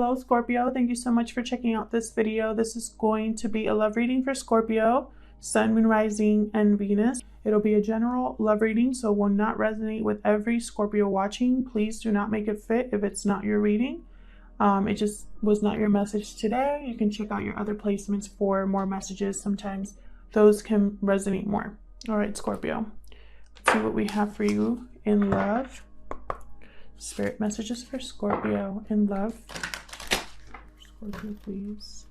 Hello Scorpio, thank you so much for checking out this video. This is going to be a love reading for Scorpio, Sun, Moon, Rising, and Venus. It'll be a general love reading, so will not resonate with every Scorpio watching. Please do not make it fit if it's not your reading. It just was not your message today. You can check out your other placements for more messages. Sometimes those can resonate more. All right, Scorpio, let's see what we have for you in love. Spirit messages for Scorpio in love. Scorpio, please.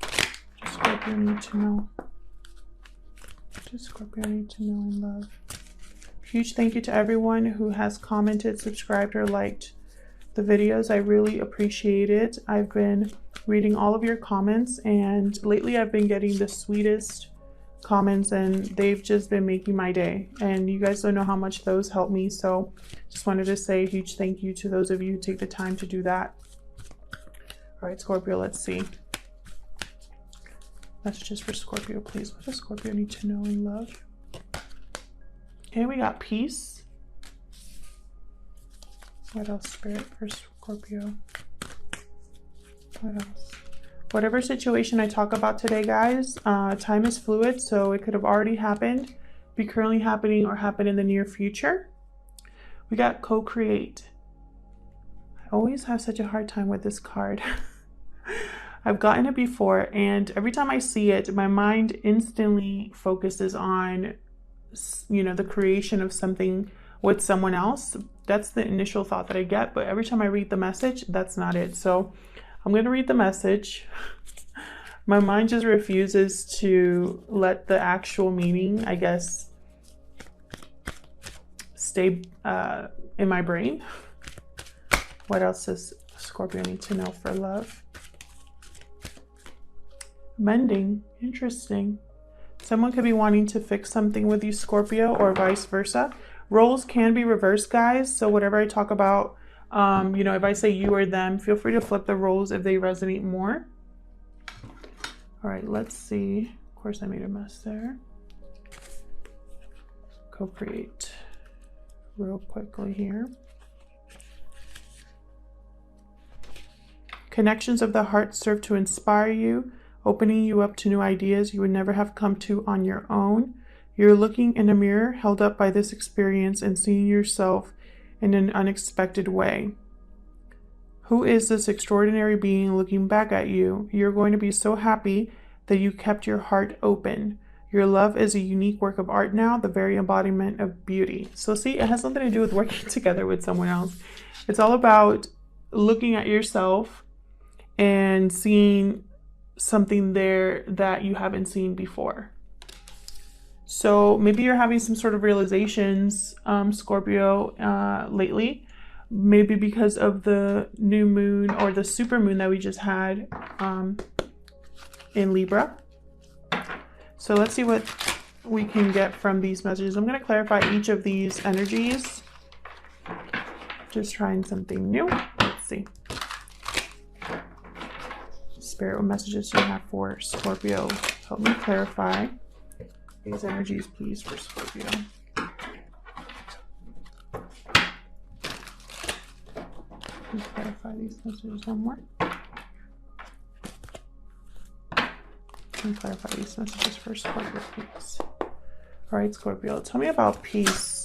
Just Scorpio need to know. Just Scorpio need to know in love. Huge thank you to everyone who has commented, subscribed, or liked the videos. I really appreciate it. I've been reading all of your comments, and lately I've been getting the sweetest comments, and they've just been making my day, and you guys don't know how much those help me. So just wanted to say a huge thank you to those of you who take the time to do that. All right, Scorpio, let's see. Messages for Scorpio, please. What does Scorpio need to know in love? Okay, we got peace. What else, Spirit, for Scorpio? What else? Whatever situation I talk about today, guys, time is fluid, so it could have already happened, be currently happening, or happen in the near future. We got co-create. I always have such a hard time with this card. I've gotten it before, and every time I see it, my mind instantly focuses on, you know, the creation of something with someone else. That's the initial thought that I get, but every time I read the message, that's not it. So I'm going to read the message. My mind just refuses to let the actual meaning, I guess, stay in my brain. What else does Scorpio need to know for love? Mending. Interesting. Someone could be wanting to fix something with you, Scorpio, or vice versa. Roles can be reversed, guys. So whatever I talk about, you know, if I say you or them, feel free to flip the roles if they resonate more. All right, let's see. Of course, I made a mess there. Co-create real quickly here. Connections of the heart serve to inspire you, opening you up to new ideas you would never have come to on your own. You're looking in a mirror held up by this experience and seeing yourself in an unexpected way. Who is this extraordinary being looking back at you? You're going to be so happy that you kept your heart open. Your love is a unique work of art now, the very embodiment of beauty. So see, it has something to do with working together with someone else. It's all about looking at yourself and seeing something there that you haven't seen before. So maybe you're having some sort of realizations, Scorpio, lately, maybe because of the new moon or the super moon that we just had in Libra. So let's see what we can get from these messages. I'm going to clarify each of these energies. Just trying something new. Let's see. Spirit, what messages do you have for Scorpio? Help me clarify these energies, please, for Scorpio. Please clarify these messages one more. Can clarify these messages for Scorpio, please. All right, Scorpio, tell me about peace.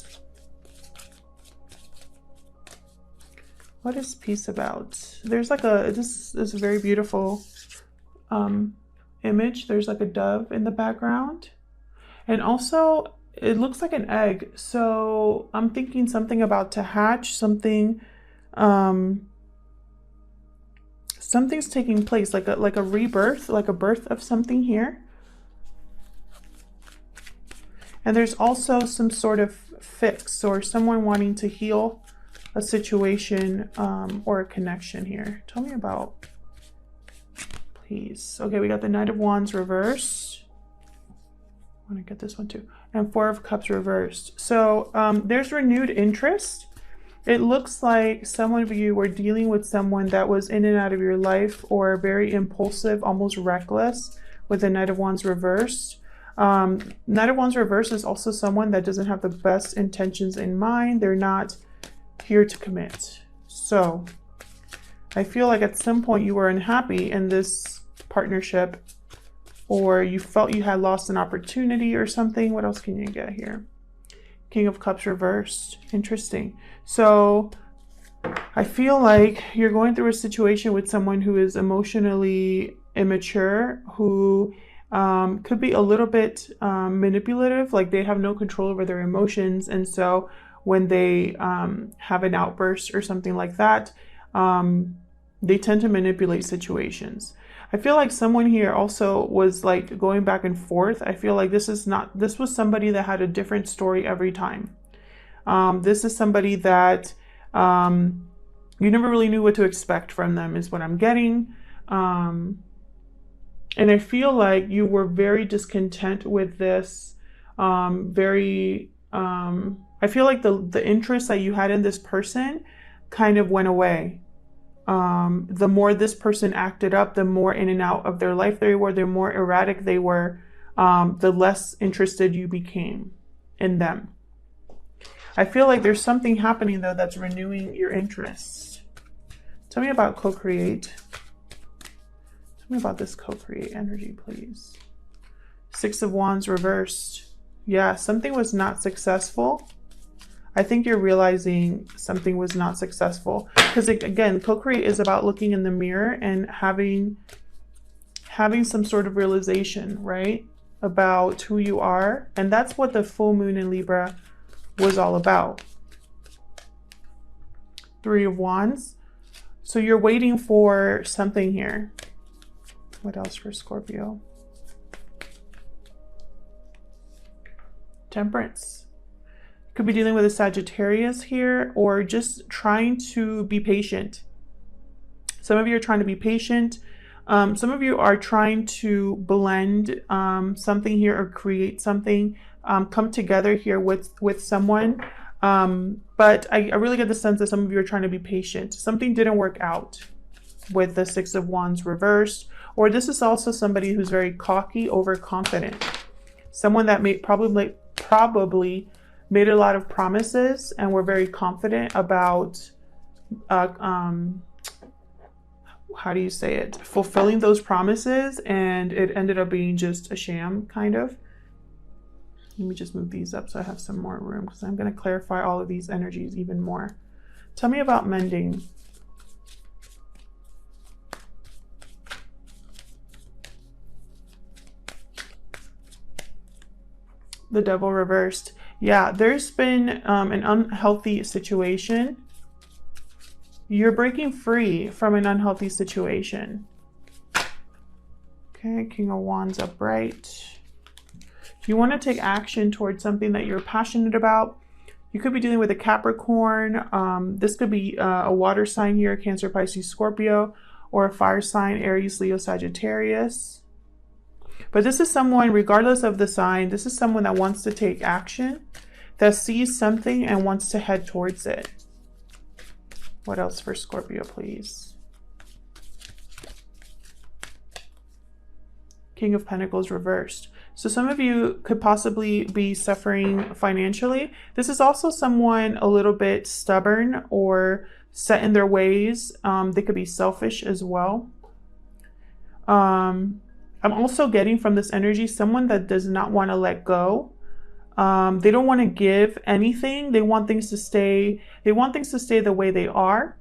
What is peace about? There's like this is a very beautiful image. There's like a dove in the background, and also it looks like an egg. So I'm thinking something about to hatch, something, something's taking place, like a rebirth, like a birth of something here. And there's also some sort of fix or someone wanting to heal a situation or a connection here. Tell me about, please. Okay, we got the Knight of Wands reversed. I want to get this one too. And Four of Cups reversed. So there's renewed interest. It looks like some of you were dealing with someone that was in and out of your life, or very impulsive, almost reckless, with the Knight of Wands reversed. Knight of Wands reversed is also someone that doesn't have the best intentions in mind. They're not here to commit. So I feel like at some point you were unhappy in this partnership, or you felt you had lost an opportunity or something. What else can you get here? King of Cups reversed. Interesting. So I feel like you're going through a situation with someone who is emotionally immature, who could be a little bit manipulative, like they have no control over their emotions. And so when they have an outburst or something like that, they tend to manipulate situations. I feel like someone here also was like going back and forth. I feel like this was somebody that had a different story every time. This is somebody that you never really knew what to expect from them, is what I'm getting. And I feel like you were very discontent with this. I feel like the interest that you had in this person kind of went away. The more this person acted up, the more in and out of their life they were, the more erratic they were, the less interested you became in them. I feel like there's something happening though that's renewing your interest. Tell me about co-create. Tell me about this co-create energy, please. Six of Wands reversed. Yeah, something was not successful. I think you're realizing something was not successful, because again, co-create is about looking in the mirror and having some sort of realization, right, about who you are. And that's what the full moon in Libra was all about. Three of Wands. So you're waiting for something here. What else for Scorpio? Temperance. Could be dealing with a Sagittarius here, or just trying to be patient. Some of you are trying to be patient. Some of you are trying to blend something here or create something, come together here with someone. But I really get the sense that some of you are trying to be patient. Something didn't work out with the Six of Wands reversed, or this is also somebody who's very cocky, overconfident. Someone that probably made a lot of promises and were very confident about, how do you say it? Fulfilling those promises, and it ended up being just a sham, kind of. Let me just move these up so I have some more room, because I'm going to clarify all of these energies even more. Tell me about mending. The Devil reversed. Yeah, there's been an unhealthy situation. You're breaking free from an unhealthy situation. Okay, King of Wands upright. You want to take action towards something that you're passionate about. You could be dealing with a Capricorn. This could be a water sign here, Cancer, Pisces, Scorpio, or a fire sign, Aries, Leo, Sagittarius. But this is someone, regardless of the sign, this is someone that wants to take action, that sees something and wants to head towards it. What else for Scorpio, please? King of Pentacles reversed. So some of you could possibly be suffering financially. This is also someone a little bit stubborn or set in their ways. They could be selfish as well. I'm also getting from this energy someone that does not want to let go. They don't want to give anything. They want things to stay. They want things to stay the way they are.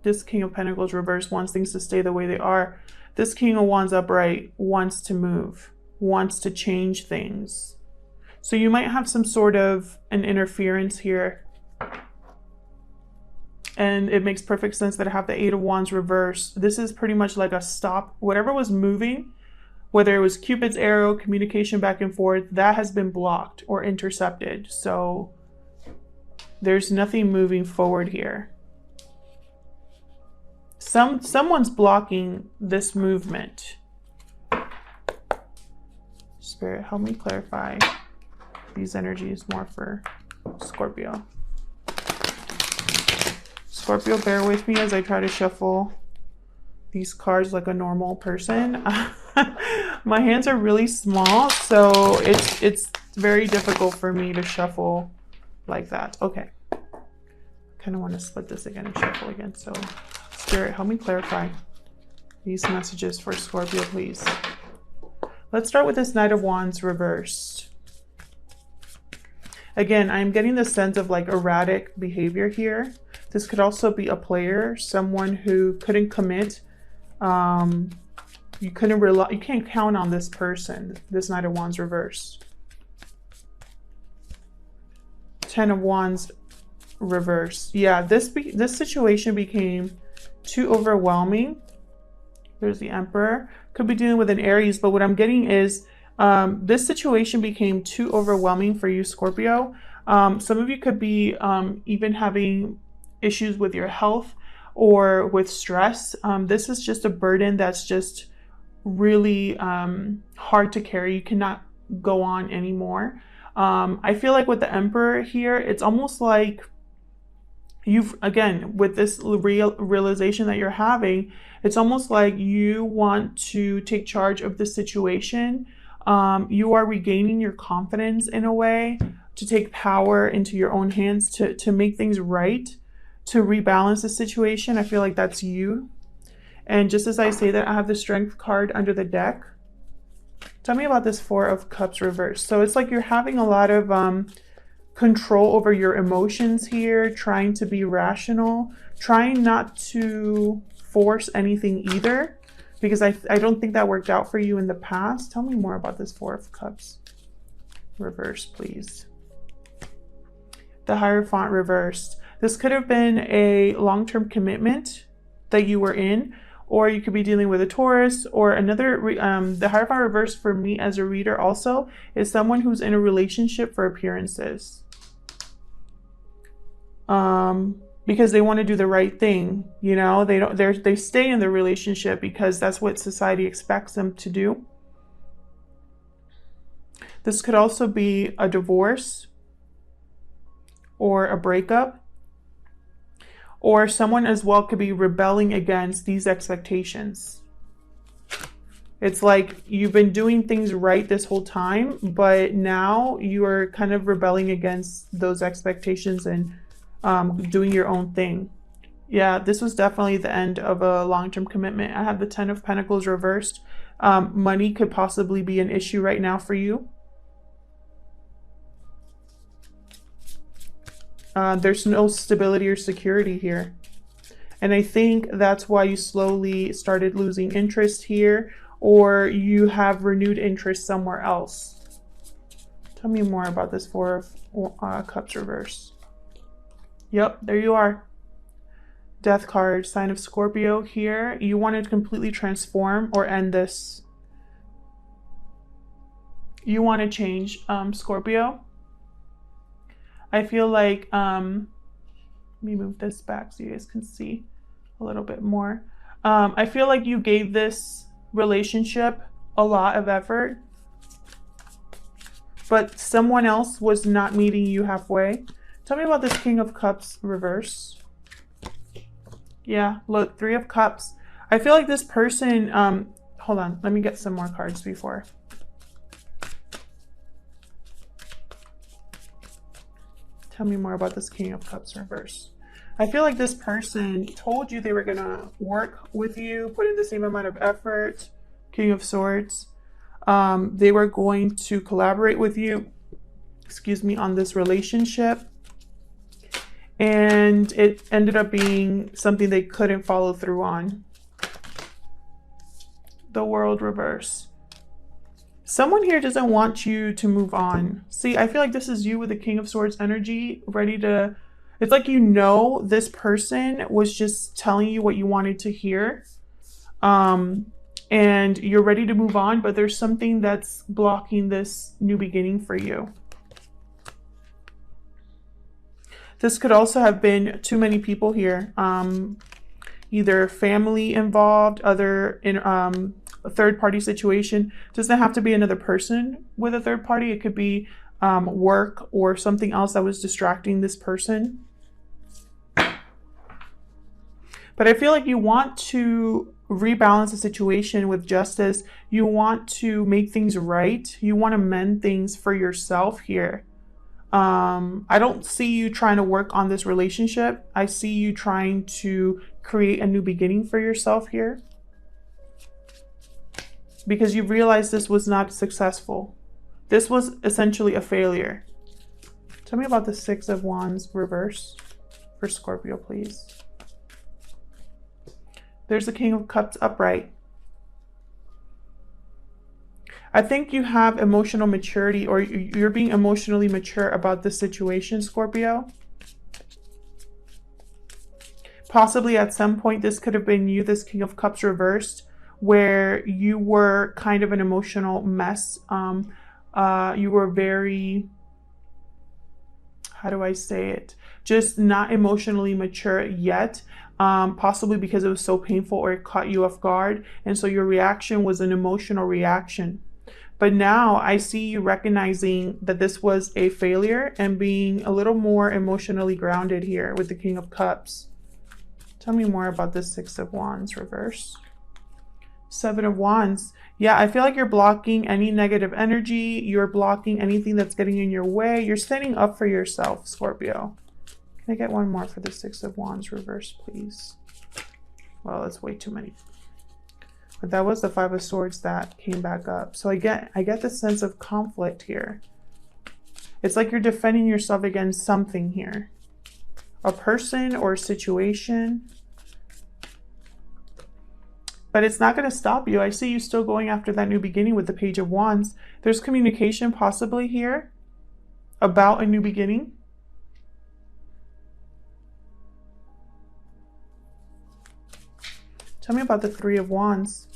This King of Pentacles reversed wants things to stay the way they are. This King of Wands upright wants to move, wants to change things. So you might have some sort of an interference here. And it makes perfect sense that I have the Eight of Wands reversed. This is pretty much like a stop. Whatever was moving, whether it was Cupid's arrow, communication back and forth, that has been blocked or intercepted. So there's nothing moving forward here. Someone's blocking this movement. Spirit, help me clarify these energies more for Scorpio. Scorpio, bear with me as I try to shuffle these cards like a normal person. My hands are really small, so it's very difficult for me to shuffle like that. Okay. kind of want to split this again and shuffle again. So Spirit, help me clarify these messages for Scorpio, please. Let's start with this Knight of Wands reversed. Again, I'm getting the sense of like erratic behavior here. This could also be a player, someone who couldn't commit. You can't count on this person, this Knight of Wands reversed. Ten of Wands reversed. Yeah, this situation became too overwhelming. There's the Emperor. Could be dealing with an Aries, but what I'm getting is this situation became too overwhelming for you, Scorpio. Some of you could be even having issues with your health or with stress. This is just a burden that's just really hard to carry. You cannot go on anymore. I feel like with the Emperor here, it's almost like you've, again, with this realization that you're having, it's almost like you want to take charge of the situation. You are regaining your confidence in a way, to take power into your own hands, to make things right, to rebalance the situation. I feel like that's you. And just as I say that, I have the Strength card under the deck. Tell me about this Four of Cups reversed. So it's like you're having a lot of control over your emotions here, trying to be rational, trying not to force anything either, because I don't think that worked out for you in the past. Tell me more about this Four of Cups reversed, please. The Hierophant reversed. This could have been a long-term commitment that you were in, or you could be dealing with a Taurus or another. The Hierophant reversed for me as a reader also is someone who's in a relationship for appearances. Because they want to do the right thing, you know, they stay in the relationship because that's what society expects them to do. This could also be a divorce or a breakup, or someone as well could be rebelling against these expectations. It's like you've been doing things right this whole time, but now you are kind of rebelling against those expectations and doing your own thing. Yeah, this was definitely the end of a long-term commitment. I have the Ten of Pentacles reversed. Money could possibly be an issue right now for you. There's no stability or security here. And I think that's why you slowly started losing interest here, or you have renewed interest somewhere else. Tell me more about this Four of Cups reversed. Yep, there you are. Death card, sign of Scorpio here. You want to completely transform or end this. You want to change, Scorpio. I feel like, let me move this back so you guys can see a little bit more. I feel like you gave this relationship a lot of effort, but someone else was not meeting you halfway. Tell me about this King of Cups reverse. Yeah, look, Three of Cups. I feel like this person, hold on, let me get some more cards before. Tell me more about this King of Cups reverse. I feel like this person told you they were gonna work with you, put in the same amount of effort. King of Swords. They were going to collaborate with you, excuse me, on this relationship. And it ended up being something they couldn't follow through on. The World reverse. Someone here doesn't want you to move on. See, I feel like this is you with the King of Swords energy, ready to, it's like, you know, this person was just telling you what you wanted to hear. And you're ready to move on, but there's something that's blocking this new beginning for you. This could also have been too many people here. Either family involved, a third-party situation. It doesn't have to be another person with a third party. It could be work or something else that was distracting this person. But I feel like you want to rebalance the situation with justice. You want to make things right. You want to mend things for yourself here. I don't see you trying to work on this relationship. I see you trying to create a new beginning for yourself here, because you realized this was not successful. This was essentially a failure. Tell me about the Six of Wands reverse for Scorpio, please. There's the King of Cups upright. I think you have emotional maturity, or you're being emotionally mature about this situation, Scorpio. Possibly at some point, this could have been you, this King of Cups reversed, where you were kind of an emotional mess. You were very, how do I say it? Just not emotionally mature yet. Possibly because it was so painful or it caught you off guard. And so your reaction was an emotional reaction. But now I see you recognizing that this was a failure and being a little more emotionally grounded here with the King of Cups. Tell me more about the Six of Wands reverse. Seven of Wands. Yeah, I feel like you're blocking any negative energy. You're blocking anything that's getting in your way. You're standing up for yourself, Scorpio. Can I get one more for the Six of Wands reverse, please? Well, that's way too many. But that was the Five of Swords that came back up. So I get the sense of conflict here. It's like you're defending yourself against something here. A person or a situation. But it's not going to stop you. I see you still going after that new beginning with the Page of Wands. There's communication possibly here about a new beginning. Tell me about the Three of Wands.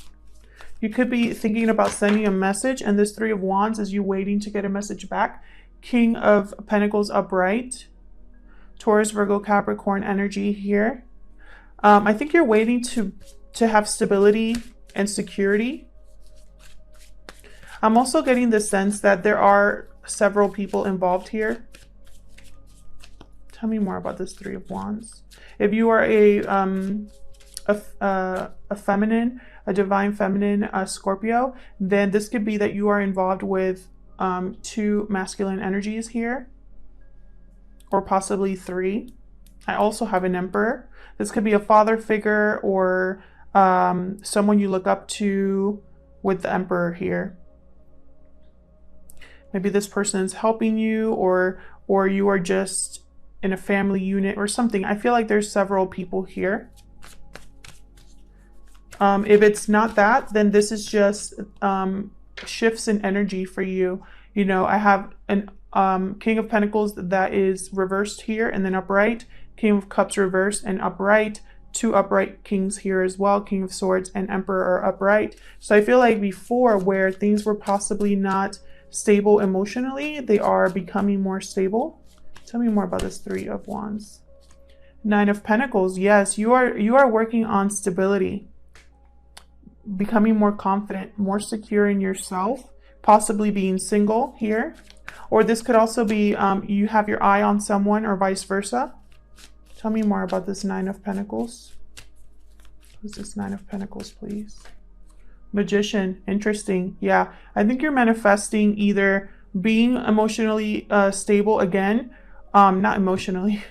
You could be thinking about sending a message, and this Three of Wands is you waiting to get a message back. King of Pentacles upright. Taurus, Virgo, Capricorn energy here. I think you're waiting to have stability and security. I'm also getting the sense that there are several people involved here. Tell me more about this Three of Wands. If you are a feminine, a divine feminine Scorpio, then this could be that you are involved with two masculine energies here, or possibly three. I also have an Emperor. This could be a father figure or someone you look up to with the Emperor here. Maybe this person is helping you, or you are just in a family unit or something. I feel like there's several people here. If it's not that, then this is just shifts in energy for you. You know, I have an King of Pentacles that is reversed here and then upright. King of Cups reversed and upright. Two upright kings here as well. King of Swords and Emperor are upright. So I feel like before, where things were possibly not stable emotionally, they are becoming more stable. Tell me more about this Three of Wands. Nine of Pentacles. Yes, you are working on stability, becoming more confident, more secure in yourself, possibly being single here. Or this could also be you have your eye on someone, or vice versa. Tell me more about this Nine of Pentacles. Who's this Nine of Pentacles, please? Magician. Interesting. Yeah, I think you're manifesting either being emotionally stable again, not emotionally,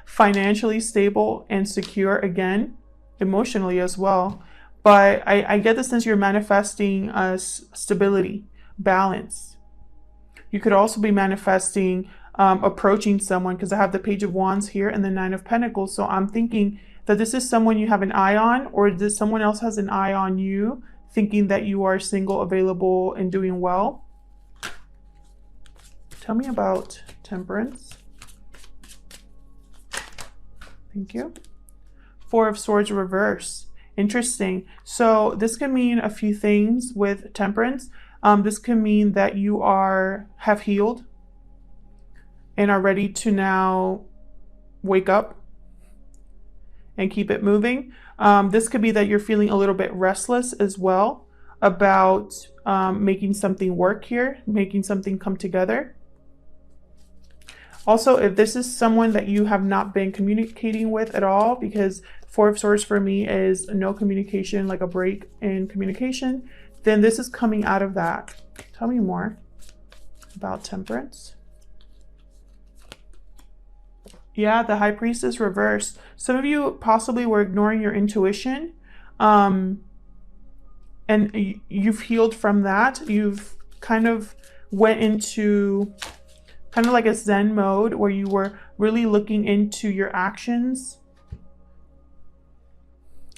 financially stable and secure again, emotionally as well. But I get the sense you're manifesting stability, balance. You could also be manifesting approaching someone, because I have the Page of Wands here and the Nine of Pentacles. So I'm thinking that this is someone you have an eye on, or that someone else has an eye on you, thinking that you are single, available, and doing well. Tell me about Temperance. Thank you. Four of Swords reverse. Interesting. So this can mean a few things with Temperance. This can mean that you have healed and are ready to now wake up and keep it moving. This could be that you're feeling a little bit restless as well about making something work here, making something come together. Also, if this is someone that you have not been communicating with at all, because Four of Swords for me is no communication, like a break in communication, then this is coming out of that. Tell me more about Temperance. Yeah, the High Priestess reversed. Some of you possibly were ignoring your intuition, and you've healed from that. You've kind of went into kind of like a Zen mode where you were really looking into your actions.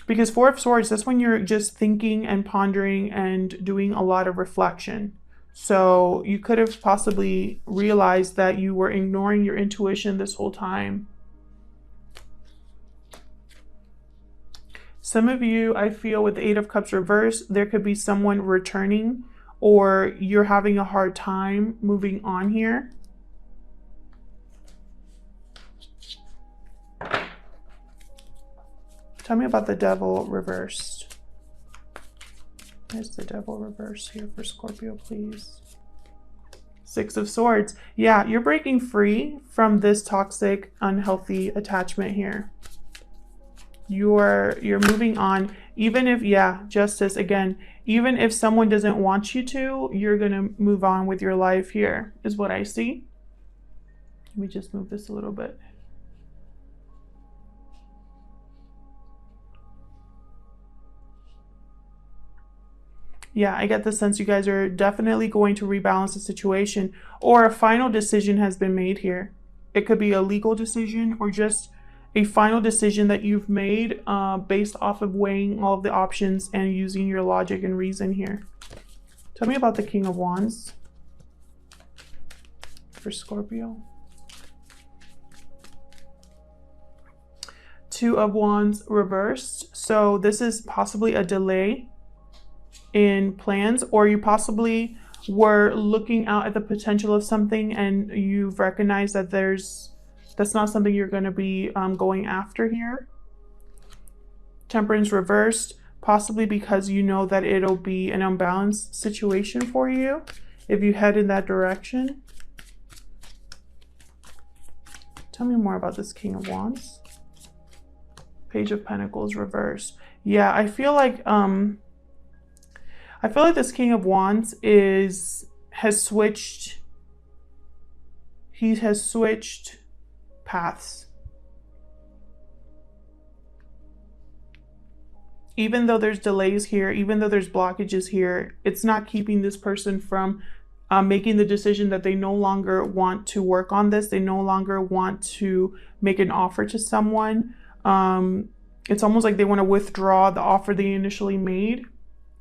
Because Four of Swords, that's when you're just thinking and pondering and doing a lot of reflection. So you could have possibly realized that you were ignoring your intuition this whole time. Some of you, I feel with the Eight of Cups reversed, there could be someone returning or you're having a hard time moving on here. Tell me about the Devil reversed. There's the Devil reversed here for Scorpio, please. Six of Swords. Yeah, you're breaking free from this toxic, unhealthy attachment here. You're moving on. Even if, yeah, Justice again, even if someone doesn't want you to, you're going to move on with your life here, is what I see. Let me just move this a little bit. Yeah, I get the sense you guys are definitely going to rebalance the situation, or a final decision has been made here. It could be a legal decision or just a final decision that you've made based off of weighing all of the options and using your logic and reason here. Tell me about the King of Wands for Scorpio. Two of Wands reversed. So this is possibly a delay in plans, or you possibly were looking out at the potential of something and you've recognized that that's not something you're going to be going after here. Temperance reversed, possibly because you know that it'll be an unbalanced situation for you if you head in that direction. Tell me more about this King of Wands. Page of Pentacles reversed. Yeah, I feel like this King of Wands has switched paths. Even though there's delays here, even though there's blockages here, it's not keeping this person from making the decision that they no longer want to work on this. They no longer want to make an offer to someone. It's almost like they want to withdraw the offer they initially made.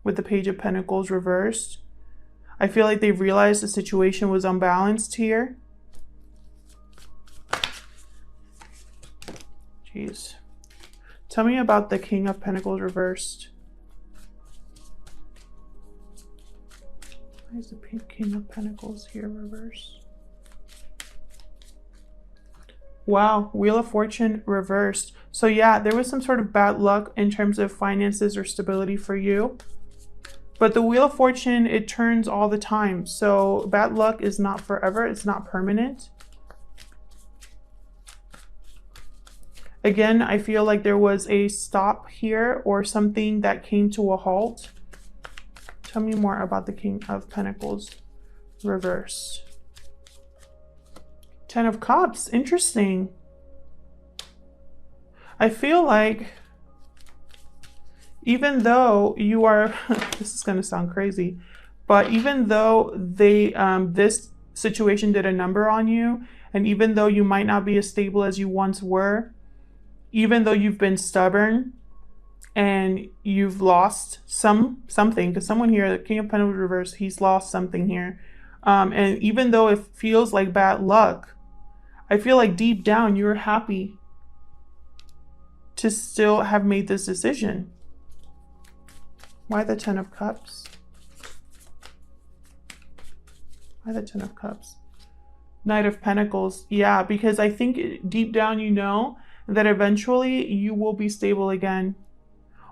With the Page of Pentacles reversed, I feel like they realized the situation was unbalanced here. Jeez. Tell me about the King of Pentacles reversed. Why is the King of Pentacles here reversed? Wow, Wheel of Fortune reversed. So yeah, there was some sort of bad luck in terms of finances or stability for you. But the Wheel of Fortune, it turns all the time. So bad luck is not forever. It's not permanent. Again, I feel like there was a stop here or something that came to a halt. Tell me more about the King of Pentacles reversed. Ten of Cups. Interesting. I feel like even though you are, this is going to sound crazy, but even though this situation did a number on you, and even though you might not be as stable as you once were, even though you've been stubborn and you've lost something, because someone here, the King of Pentacles reversed, he's lost something here. And even though it feels like bad luck, I feel like deep down you're happy to still have made this decision. Why the Ten of Cups? Why the Ten of Cups? Knight of Pentacles. Yeah, because I think deep down you know that eventually you will be stable again,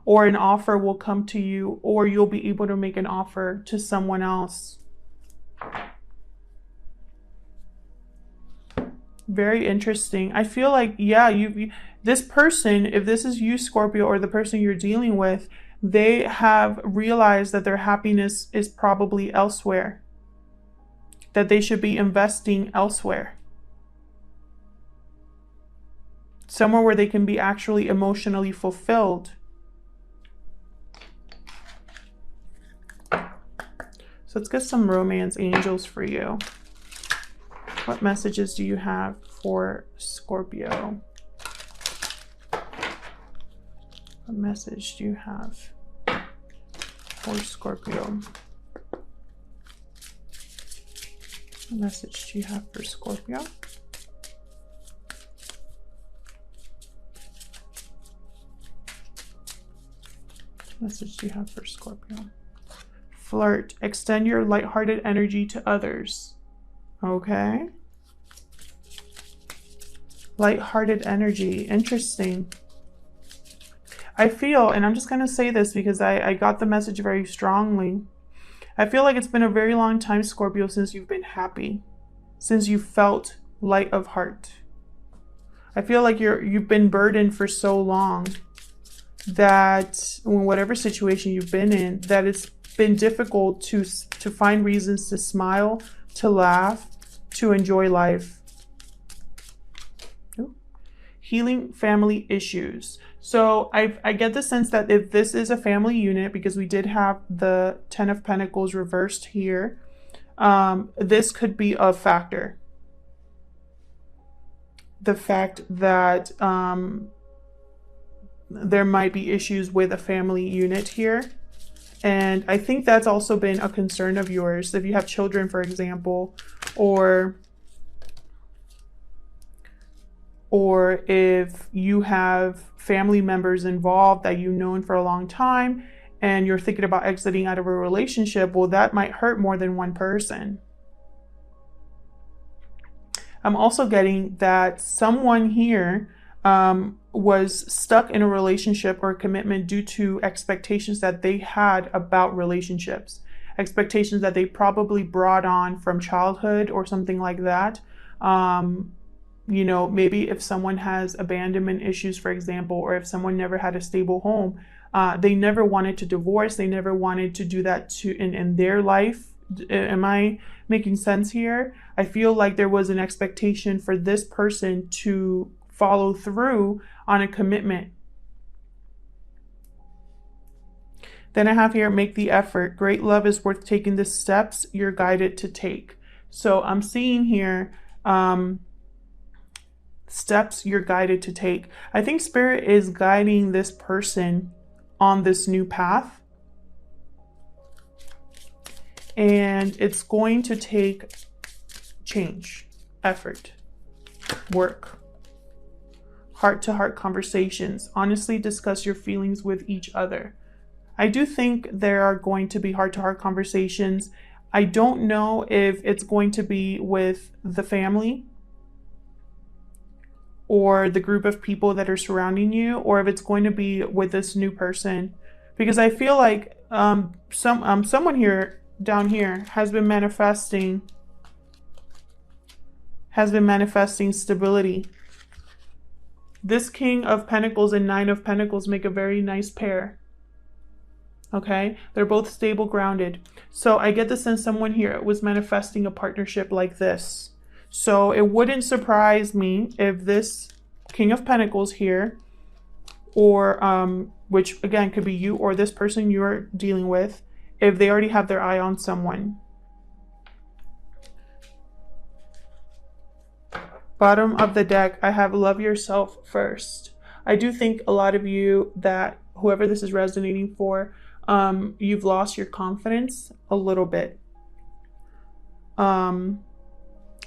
or an offer will come to you, or you'll be able to make an offer to someone else. Very interesting. I feel like, yeah, this person, if this is you, Scorpio, or the person you're dealing with, they have realized that their happiness is probably elsewhere, that they should be investing elsewhere. somewhere where they can be actually emotionally fulfilled. So let's get some romance angels for you. What messages do you have for Scorpio? What message do you have for Scorpio? What message do you have for Scorpio? What message do you have for Scorpio? Flirt. Extend your lighthearted energy to others. Okay. Lighthearted energy. Interesting. I feel, and I'm just going to say this because I got the message very strongly. I feel like it's been a very long time, Scorpio, since you've been happy. Since you felt light of heart. I feel like you've been burdened for so long that in whatever situation you've been in, that it's been difficult to find reasons to smile, to laugh, to enjoy life. Ooh. Healing family issues. So I get the sense that if this is a family unit, because we did have the 10 of Pentacles reversed here, this could be a factor. The fact that there might be issues with a family unit here. And I think that's also been a concern of yours. If you have children, for example, or if you have family members involved that you've known for a long time and you're thinking about exiting out of a relationship, well, that might hurt more than one person. I'm also getting that someone here was stuck in a relationship or a commitment due to expectations that they had about relationships, expectations that they probably brought on from childhood or something like that. You know, maybe if someone has abandonment issues, for example, or if someone never had a stable home, they never wanted to divorce. They never wanted to do that in their life. Am I making sense here? I feel like there was an expectation for this person to follow through on a commitment. Then I have here, make the effort. Great love is worth taking the steps you're guided to take. So I'm seeing here, steps you're guided to take. I think Spirit is guiding this person on this new path. And it's going to take change, effort, work, heart-to-heart conversations. Honestly discuss your feelings with each other. I do think there are going to be heart-to-heart conversations. I don't know if it's going to be with the family or the group of people that are surrounding you, or if it's going to be with this new person. Because I feel like someone here down here has been manifesting stability. This King of Pentacles and Nine of Pentacles make a very nice pair. Okay, they're both stable, grounded. So I get the sense someone here was manifesting a partnership like this. So it wouldn't surprise me if this King of Pentacles here, or which again could be you or this person you're dealing with, if they already have their eye on someone. Bottom of the deck, I have love yourself first. I do think a lot of you, that whoever this is resonating for, you've lost your confidence a little bit.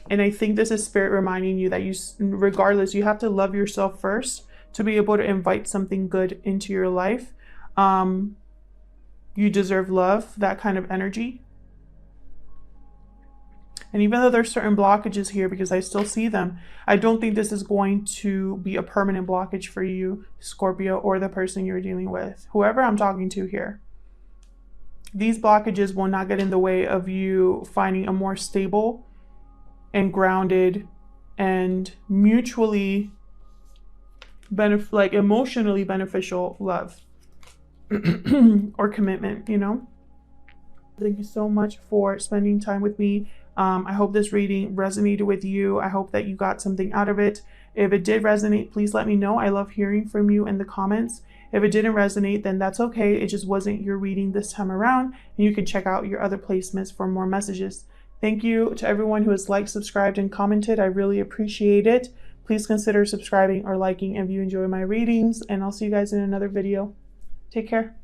And I think this is Spirit reminding you that regardless, you have to love yourself first to be able to invite something good into your life. You deserve love, that kind of energy. And even though there's certain blockages here, because I still see them, I don't think this is going to be a permanent blockage for you, Scorpio, or the person you're dealing with, whoever I'm talking to here. These blockages will not get in the way of you finding a more stable and grounded and mutually emotionally beneficial love or commitment, you know? Thank you so much for spending time with me. I hope this reading resonated with you. I hope that you got something out of it. If it did resonate, please let me know. I love hearing from you in the comments. If it didn't resonate, then that's okay. It just wasn't your reading this time around, and you can check out your other placements for more messages. Thank you to everyone who has liked, subscribed, and commented. I really appreciate it. Please consider subscribing or liking if you enjoy my readings, and I'll see you guys in another video. Take care.